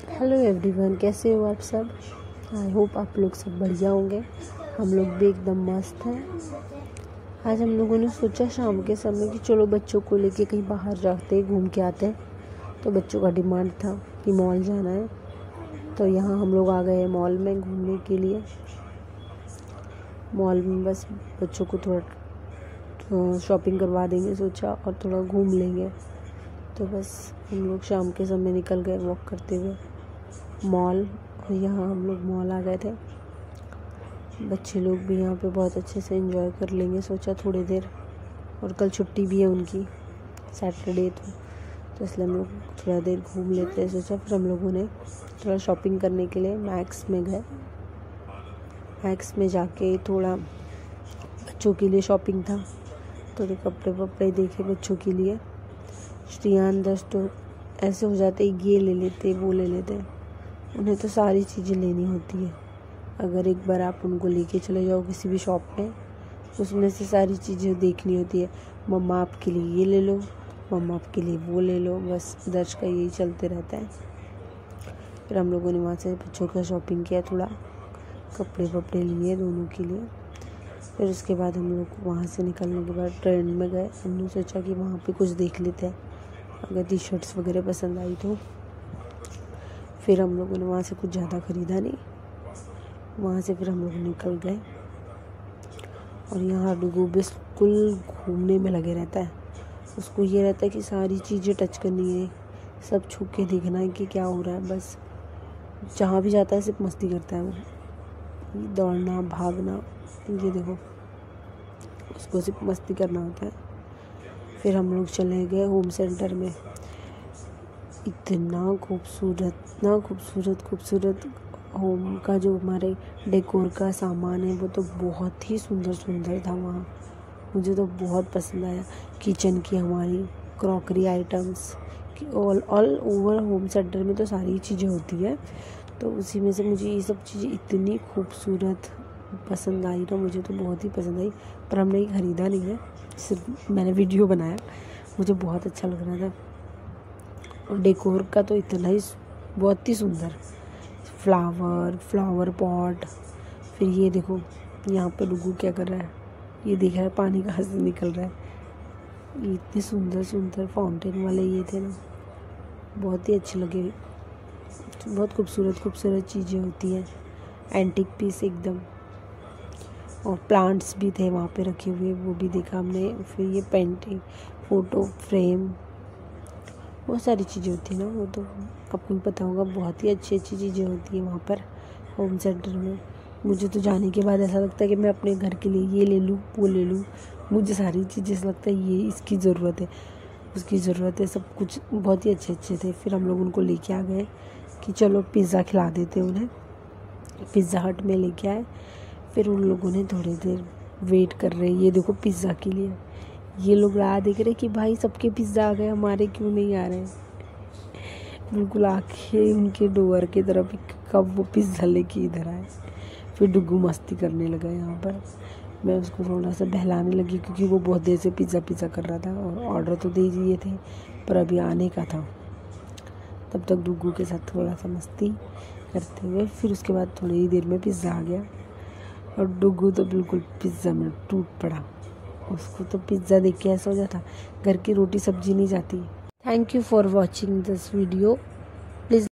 Hello everyone, कैसे हो आप सब। आई होप आप लोग सब बढ़िया होंगे। हम लोग भी एकदम मस्त हैं। आज हम लोगों ने सोचा शाम के समय कि चलो बच्चों को लेके कहीं बाहर जाते हैं, घूम के आते हैं। तो बच्चों का डिमांड था कि मॉल जाना है, तो यहाँ हम लोग आ गए मॉल में घूमने के लिए। मॉल में बस बच्चों को थोड़ा शॉपिंग करवा देंगे सोचा, और थोड़ा घूम लेंगे। तो बस हम लोग शाम के समय निकल गए वॉक करते हुए मॉल। और यहाँ हम लोग मॉल आ गए थे। बच्चे लोग भी यहाँ पे बहुत अच्छे से एंजॉय कर लेंगे सोचा थोड़ी देर, और कल छुट्टी भी है उनकी, सैटरडे, तो इसलिए हम लोग थोड़ा देर घूम लेते हैं सोचा। फिर हम लोगों ने थोड़ा शॉपिंग करने के लिए मैक्स में गए। मैक्स में जाके थोड़ा बच्चों के लिए शॉपिंग था, थोड़े कपड़े वपड़े देखे बच्चों के लिए। श्रियान दस तो ऐसे हो जाते, ये ले लेते वो ले लेते। उन्हें तो सारी चीज़ें लेनी होती है। अगर एक बार आप उनको लेके चले जाओ किसी भी शॉप में, उसमें से सारी चीज़ें देखनी होती है। मम्मा आपके लिए ये ले लो, मम्मा आपके लिए वो ले लो, बस दर्ज का यही चलते रहता है। फिर हम लोगों ने वहाँ से बच्चों का शॉपिंग किया, थोड़ा कपड़े वपड़े लिए दोनों के लिए। फिर उसके बाद हम लोग वहाँ से निकलने के बाद ट्रेन में गए। हमने सोचा कि वहाँ पे कुछ देख लेते हैं, अगर टी शर्ट्स वगैरह पसंद आई तो। फिर हम लोगों ने वहाँ से कुछ ज़्यादा ख़रीदा नहीं, वहाँ से फिर हम लोग निकल गए। और यहाँ डुगू बिल्कुल घूमने में लगे रहता है। उसको ये रहता है कि सारी चीज़ें टच करनी है, सब छू के देखना है कि क्या हो रहा है। बस जहाँ भी जाता है सिर्फ मस्ती करता है वो, दौड़ना भागना, ये देखो, उसको सिर्फ मस्ती करना होता है। फिर हम लोग चले गए होम सेंटर में। इतना खूबसूरत होम का जो हमारे डेकोर का सामान है वो तो बहुत ही सुंदर था वहाँ। मुझे तो बहुत पसंद आया। किचन की हमारी crockery items all over home centre में तो सारी चीज़ें होती है, तो उसी में से मुझे ये सब चीज़ें इतनी खूबसूरत पसंद आई ना, मुझे तो बहुत ही पसंद आई। पर हमने ये ख़रीदा नहीं है, सिर्फ मैंने वीडियो बनाया। मुझे बहुत अच्छा लग रहा था। और डेकोर का तो इतना ही बहुत ही सुंदर फ्लावर पॉट। फिर ये देखो यहाँ पे डुगू क्या कर रहा है, ये देख रहा है पानी कहाँ से निकल रहा है। ये इतने सुंदर फाउंटेन वाले ये थे ना, बहुत ही अच्छे लगे। बहुत खूबसूरत चीज़ें होती हैं, एंटीक पीस एकदम। और प्लांट्स भी थे वहाँ पे रखे हुए, वो भी देखा हमने। फिर ये पेंटिंग, फ़ोटो फ्रेम, बहुत सारी चीज़ें होती हैं ना, वो तो आपको भी पता होगा। बहुत ही अच्छी चीज़ें होती हैं वहाँ पर होम सेंटर में। मुझे तो जाने के बाद ऐसा लगता है कि मैं अपने घर के लिए ये ले लूँ वो ले लूँ। मुझे सारी चीज़ें ऐसा लगता है ये इसकी ज़रूरत है, उसकी ज़रूरत है, सब कुछ बहुत ही अच्छे थे। फिर हम लोग उनको लेके आ गए कि चलो पिज़्ज़ा खिला देते उन्हें। पिज़्ज़ा हट में लेके आए। फिर उन लोगों ने थोड़ी देर वेट कर रहे, ये देखो पिज़्ज़ा के लिए। ये लोग राह देख रहे कि भाई सबके पिज़्ज़ा आ गए, हमारे क्यों नहीं आ रहे। बिल्कुल आंखें उनके डोर की तरफ, कब वो पिज़्ज़ा लेके इधर आए। फिर डुगू मस्ती करने लगा यहाँ पर। मैं उसको थोड़ा सा बहलाने लगी, क्योंकि वो बहुत देर से पिज़्ज़ा कर रहा था, और ऑर्डर तो दे दिए थे पर अभी आने का था। तब तक डुगू के साथ थोड़ा सा मस्ती करते हुए फिर उसके बाद थोड़ी ही देर में पिज़्ज़ा आ गया। और डुगू तो बिल्कुल पिज़्ज़ा में टूट पड़ा। उसको तो पिज़्ज़ा देख के ऐसा हो जाता, घर की रोटी सब्जी नहीं जाती। Thank you for watching this video.